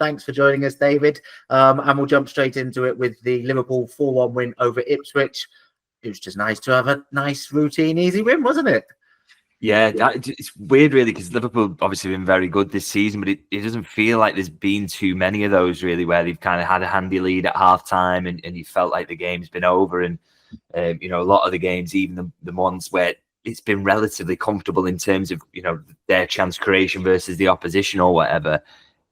Thanks for joining us, David. And we'll jump straight into it with the Liverpool 4-1 win over Ipswich. It was just nice to have a nice, routine, easy win, wasn't it? Yeah, it's weird, really, because Liverpool obviously been very good this season, but it doesn't feel like there's been too many of those, really, where they've kind of had a handy lead at half-time and you felt like the game's been over. And, a lot of the games, even the ones where it's been relatively comfortable in terms of, their chance creation versus the opposition or whatever,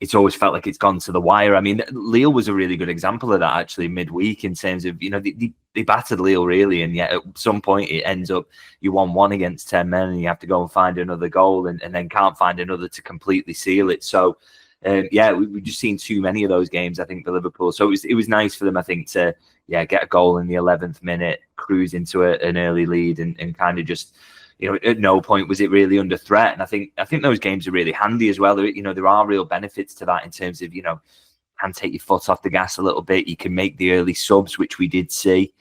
it's always felt like it's gone to the wire. I mean, Lille was a really good example of that, actually, midweek, in terms of, they battered Lille, really, and yet at some point it ends up you 1-1 against 10 men and you have to go and find another goal and then can't find another to completely seal it. So, we've just seen too many of those games, I think, for Liverpool. So it was nice for them, I think, to get a goal in the 11th minute, cruise into an early lead and kind of just... at no point was it really under threat. And I think those games are really handy as well. There are real benefits to that in terms of, can take your foot off the gas a little bit. You can make the early subs, which we did see.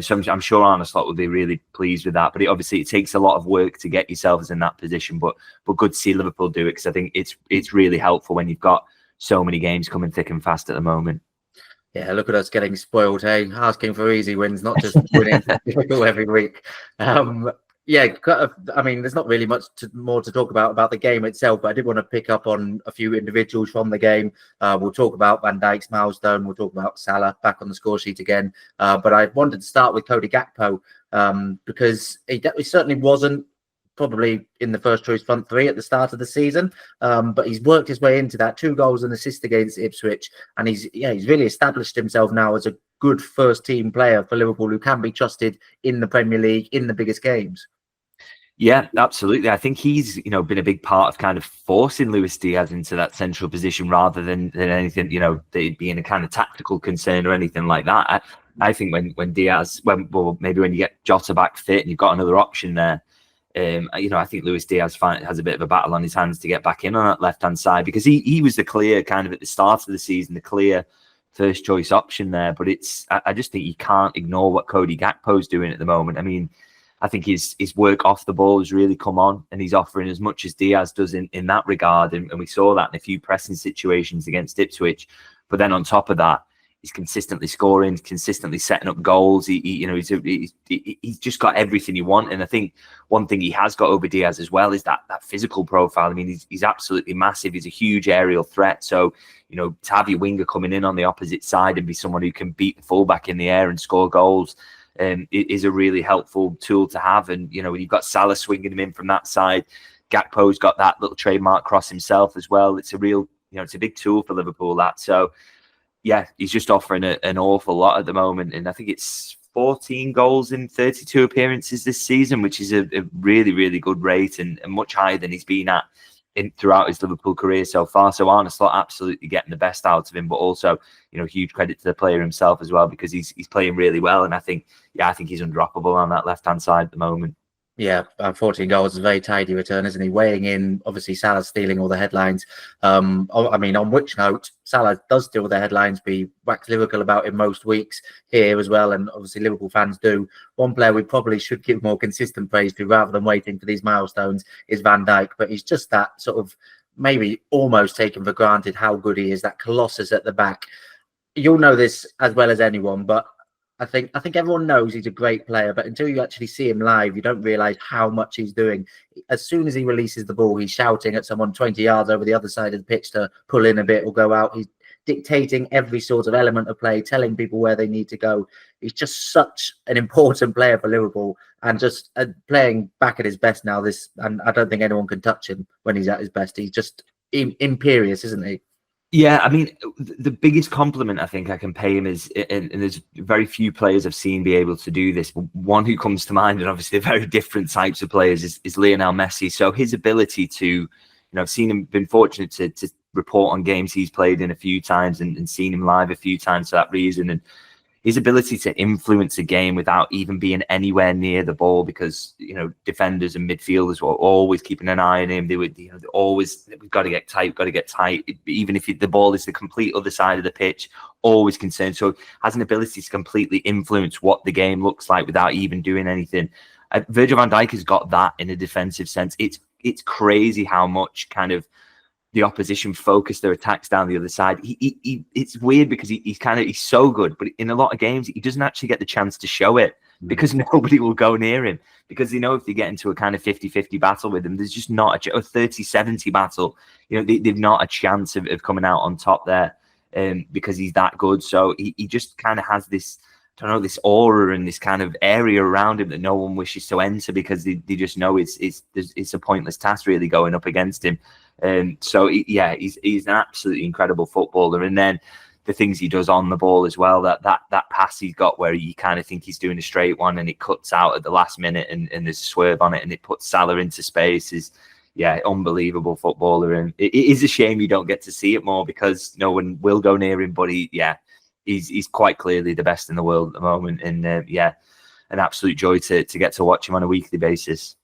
So I'm sure Arne Slot would be really pleased with that. But it takes a lot of work to get yourselves in that position. But good to see Liverpool do it, because I think it's really helpful when you've got so many games coming thick and fast at the moment. Yeah, look at us getting spoiled, hey? Asking for easy wins, not just winning difficult every week. I mean, there's not really much more to talk about the game itself, but I did want to pick up on a few individuals from the game. We'll talk about Van Dijk's milestone. We'll talk about Salah back on the score sheet again. But I wanted to start with Cody Gakpo because he certainly wasn't probably in the first choice front three at the start of the season. But he's worked his way into that, 2 goals and assist against Ipswich. And he's really established himself now as a good first team player for Liverpool who can be trusted in the Premier League in the biggest games. Yeah, absolutely. I think he's, been a big part of kind of forcing Luis Diaz into that central position rather than anything, it being a kind of tactical concern or anything like that. I think when Diaz, maybe when you get Jota back fit and you've got another option there, I think Luis Diaz has a bit of a battle on his hands to get back in on that left-hand side, because he was the clear kind of at the start of the season, the clear first choice option there. But I just think you can't ignore what Cody Gakpo's doing at the moment. I mean, I think his work off the ball has really come on, and he's offering as much as Diaz does in that regard. And we saw that in a few pressing situations against Ipswich. But then on top of that, he's consistently scoring, consistently setting up goals. He's just got everything you want. And I think one thing he has got over Diaz as well is that physical profile. I mean, he's absolutely massive. He's a huge aerial threat. So, to have your winger coming in on the opposite side and be someone who can beat the fullback in the air and score goals, it is a really helpful tool to have. And, when you've got Salah swinging him in from that side, Gakpo's got that little trademark cross himself as well. It's a real, it's a big tool for Liverpool, that. So, yeah, he's just offering an awful lot at the moment. And I think it's 14 goals in 32 appearances this season, which is a really, really good rate and much higher than he's been at throughout his Liverpool career so far. So Arne Slot absolutely getting the best out of him, but also, huge credit to the player himself as well, because he's playing really well. And I think he's undroppable on that left-hand side at the moment. Yeah, 14 goals is a very tidy return, isn't he? Weighing in, obviously, Salah stealing all the headlines. On which note, Salah does steal the headlines, be wax lyrical about it most weeks here as well, and obviously Liverpool fans do. One player we probably should give more consistent praise to rather than waiting for these milestones is Van Dijk, but he's just that sort of maybe almost taken for granted how good he is, that colossus at the back. You'll know this as well as anyone, but I think everyone knows he's a great player, but until you actually see him live, you don't realise how much he's doing. As soon as he releases the ball, he's shouting at someone 20 yards over the other side of the pitch to pull in a bit or go out. He's dictating every sort of element of play, telling people where they need to go. He's just such an important player for Liverpool, and just playing back at his best now. And I don't think anyone can touch him when he's at his best. He's just imperious, isn't he? Yeah, I mean, the biggest compliment I think I can pay him is, and there's very few players I've seen be able to do this, but one who comes to mind, and obviously very different types of players, is Lionel Messi. So his ability to, I've seen him, been fortunate to report on games he's played in a few times and seen him live a few times for that reason. And his ability to influence a game without even being anywhere near the ball, because, defenders and midfielders were always keeping an eye on him. They would, always, we've got to get tight, even if the ball is the complete other side of the pitch, always concerned. So has an ability to completely influence what the game looks like without even doing anything. Virgil van Dijk has got that in a defensive sense. It's crazy how much kind of the opposition focus their attacks down the other side. It's weird because he's so good, but in a lot of games he doesn't actually get the chance to show it because nobody will go near him, because they know if they get into a kind of 50-50 battle with him, there's just not a 30-70 battle. They've not a chance of coming out on top there, because he's that good. So he just kind of has this, I don't know, this aura and this kind of area around him that no one wishes to enter, because they just know it's a pointless task really going up against him. So he's an absolutely incredible footballer. And then the things he does on the ball as well, that pass he's got where you kind of think he's doing a straight one and it cuts out at the last minute and there's a swerve on it and it puts Salah into space, is unbelievable footballer. And it is a shame you don't get to see it more, because no one will go near him, but he's quite clearly the best in the world at the moment. And an absolute joy to get to watch him on a weekly basis.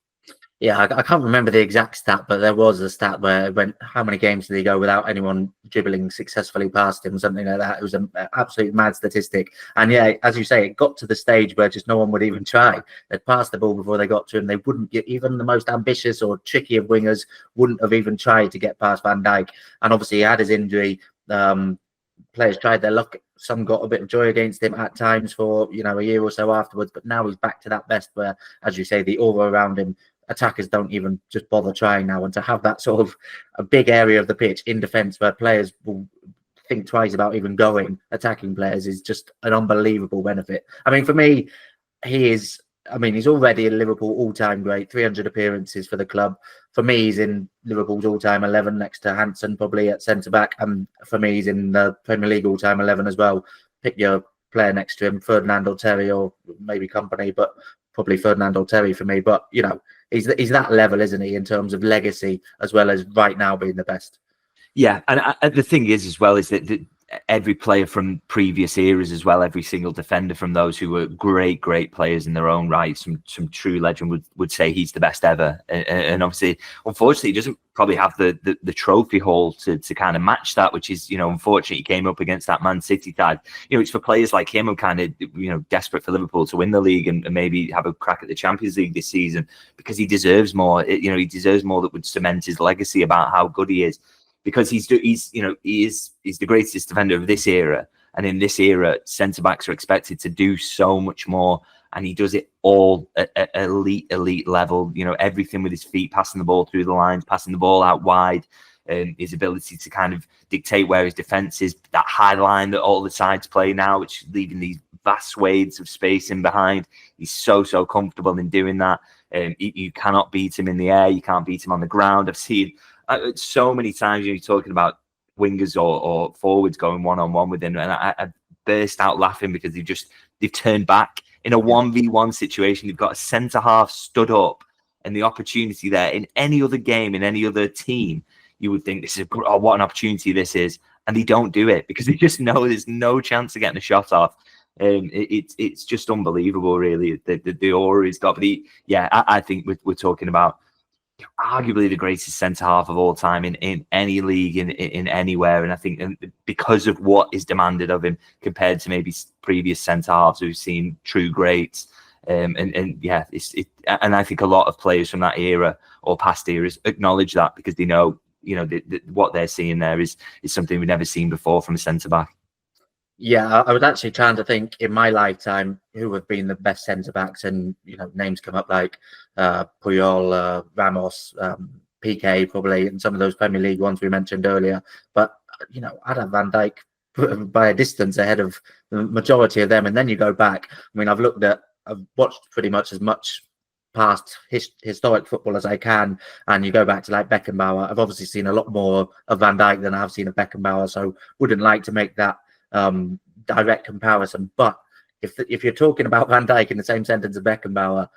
Yeah, I can't remember the exact stat, but there was a stat where it went, how many games did he go without anyone dribbling successfully past him, something like that. It was an absolute mad statistic. And yeah, as you say, it got to the stage where just no one would even try. They'd pass the ball before they got to him. They wouldn't get, even the most ambitious or tricky of wingers wouldn't have even tried to get past Van Dijk. And obviously he had his injury. Players tried their luck. Some got a bit of joy against him at times for, a year or so afterwards. But now he's back to that best where, as you say, the aura around him, attackers don't even just bother trying now. And to have that sort of a big area of the pitch in defence where players will think twice about even going, attacking players, is just an unbelievable benefit. I mean, for me, he's already a Liverpool all-time great, 300 appearances for the club. For me, he's in Liverpool's all-time 11 next to Hansen, probably at centre-back. And for me, he's in the Premier League all-time 11 as well. Pick your player next to him, Ferdinand or Terry, or maybe company, but probably Ferdinand or Terry for me. But, he's that level, isn't he, in terms of legacy, as well as right now being the best. Yeah, and the thing is as well is that every player from previous eras as well, every single defender from those who were great players in their own right, some true legend would say he's the best ever. And obviously, unfortunately, he doesn't probably have the trophy haul to kind of match that, which is, unfortunately, he came up against that Man City side. It's for players like him who kind of, desperate for Liverpool to win the league and maybe have a crack at the Champions League this season, because he deserves more. He deserves more that would cement his legacy about how good he is. Because he's the greatest defender of this era, and in this era, centre backs are expected to do so much more, and he does it all at elite level. Everything with his feet, passing the ball through the lines, passing the ball out wide, and his ability to kind of dictate where his defence is. That high line that all the sides play now, which is leaving these vast swathes of space in behind. He's so comfortable in doing that. You cannot beat him in the air. You can't beat him on the ground. I've seen so many times you're talking about wingers or forwards going one-on-one with him, and I burst out laughing because they've turned back in a 1v1 situation. They've got a centre half stood up, and the opportunity there in any other game, in any other team, you would think what an opportunity this is, and they don't do it because they just know there's no chance of getting a shot off. It's just unbelievable, really, the aura he's got. But I think we're talking about arguably the greatest centre half of all time in any league, in anywhere. And I think because of what is demanded of him compared to maybe previous centre halves who've seen true greats, and I think a lot of players from that era or past eras acknowledge that, because they know what they're seeing there is something we've never seen before from a centre back. Yeah, I was actually trying to think in my lifetime who have been the best centre backs, and names come up like Puyol, Ramos, PK probably, and some of those Premier League ones we mentioned earlier. But I'd have Van Dijk by a distance ahead of the majority of them. And then you go back. I mean, I've watched pretty much as much past historic football as I can, and you go back to like Beckenbauer. I've obviously seen a lot more of Van Dijk than I've seen of Beckenbauer, so wouldn't like to make that direct comparison. But if you're talking about Van Dijk in the same sentence as Beckenbauer,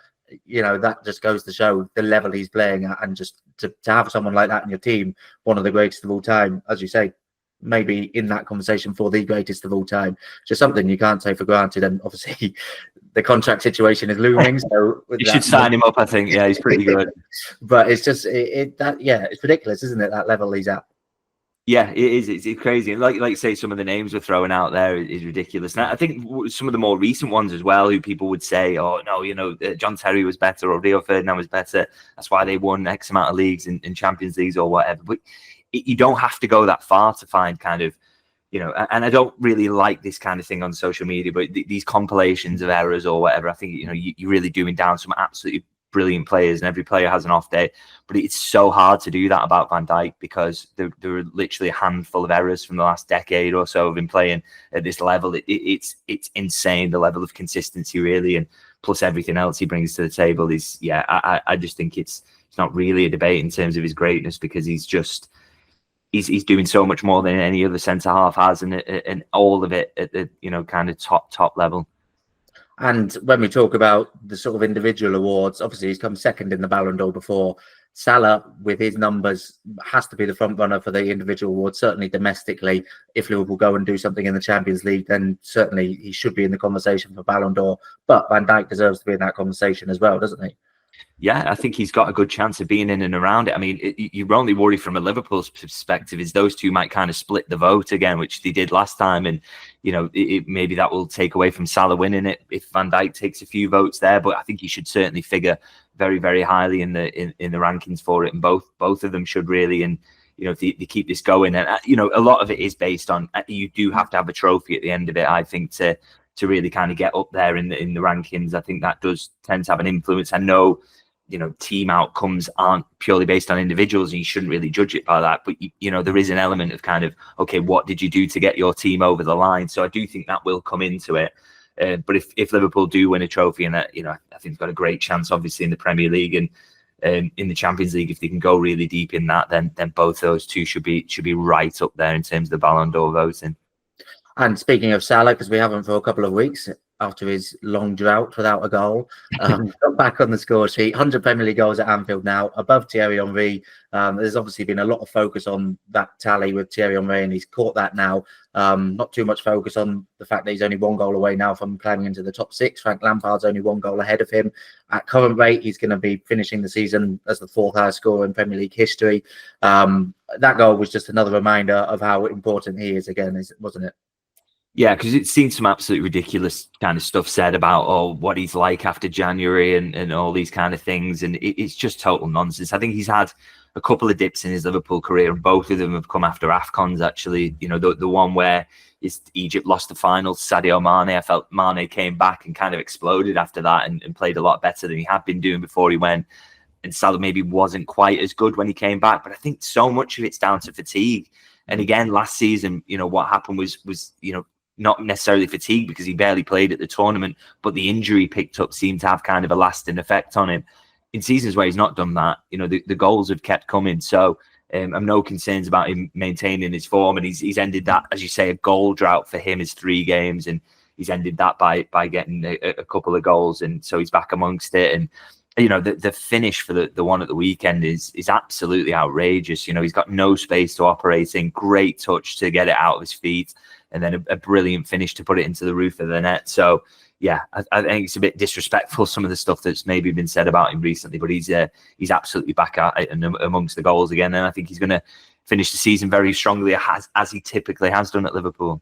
that just goes to show the level he's playing at, and just to have someone like that in your team, one of the greatest of all time, as you say, maybe in that conversation for the greatest of all time, just something you can't take for granted. And obviously the contract situation is looming, so you should sign him up. I think he's pretty good. But it's just it's ridiculous, isn't it, that level he's at? Yeah, it is. It's crazy. And like say, some of the names we're throwing out there is ridiculous. And I think some of the more recent ones as well, who people would say, oh, no, John Terry was better or Rio Ferdinand was better. That's why they won X amount of leagues and Champions Leagues or whatever. But you don't have to go that far to find kind of, and I don't really like this kind of thing on social media, but these compilations of errors or whatever, I think, you're really doing down some absolutely brilliant players, and every player has an off day. But it's so hard to do that about Van Dijk, because there are literally a handful of errors from the last decade or so of him playing at this level. It's insane, the level of consistency, really, and plus everything else he brings to the table is, I just think it's not really a debate in terms of his greatness, because he's doing so much more than any other centre half has, and all of it at the kind of top level. And when we talk about the sort of individual awards, obviously he's come second in the Ballon d'Or before. Salah, with his numbers, has to be the front runner for the individual award, certainly domestically. If Liverpool go and do something in the Champions League, then certainly he should be in the conversation for Ballon d'Or. But Van Dijk deserves to be in that conversation as well, doesn't he? Yeah, I think he's got a good chance of being in and around it. I mean, you're only worried from a Liverpool's perspective is those two might kind of split the vote again, which they did last time. And, maybe that will take away from Salah winning it if Van Dijk takes a few votes there. But I think he should certainly figure very, very highly in the rankings for it. And both of them should really. And, if they keep this going, and, a lot of it is based on, you do have to have a trophy at the end of it, I think, to really kind of get up there in the rankings. I think that does tend to have an influence. I know, team outcomes aren't purely based on individuals, and you shouldn't really judge it by that. But, there is an element of kind of, okay, what did you do to get your team over the line? So I do think that will come into it. But if Liverpool do win a trophy, and that, I think they've got a great chance, obviously, in the Premier League and in the Champions League, if they can go really deep in that, then both those two should be right up there in terms of the Ballon d'Or voting. And speaking of Salah, because we haven't for a couple of weeks after his long drought without a goal, got back on the score sheet. 100 Premier League goals at Anfield now, above Thierry Henry. There's obviously been a lot of focus on that tally with Thierry Henry, and he's caught that now. Not too much focus on the fact that he's only 1 goal away now from climbing into the top 6. Frank Lampard's only 1 goal ahead of him. At current rate, he's going to be finishing the season as the 4th highest scorer in Premier League history. That goal was just another reminder of how important he is again, wasn't it? Yeah, because it's seen some absolutely ridiculous kind of stuff said about what he's like after January and all these kind of things. And it's just total nonsense. I think he's had a couple of dips in his Liverpool career, and both of them have come after AFCONs, actually. The one where Egypt lost the final, Sadio Mane. I felt Mane came back and kind of exploded after that and played a lot better than he had been doing before he went. And Salah maybe wasn't quite as good when he came back. But I think so much of it's down to fatigue. And again, last season, what happened was not necessarily fatigue, because he barely played at the tournament, but the injury picked up seemed to have kind of a lasting effect on him. In seasons where he's not done that, the goals have kept coming. So I'm no concerns about him maintaining his form. And he's ended that, as you say, a goal drought for him is 3 games, and he's ended that by getting a couple of goals. And so he's back amongst it. And the finish for the one at the weekend is absolutely outrageous. He's got no space to operate in, great touch to get it out of his feet, and then a brilliant finish to put it into the roof of the net. So, yeah, I think it's a bit disrespectful, some of the stuff that's maybe been said about him recently, but he's absolutely back at it and amongst the goals again. And I think he's going to finish the season very strongly, as he typically has done at Liverpool.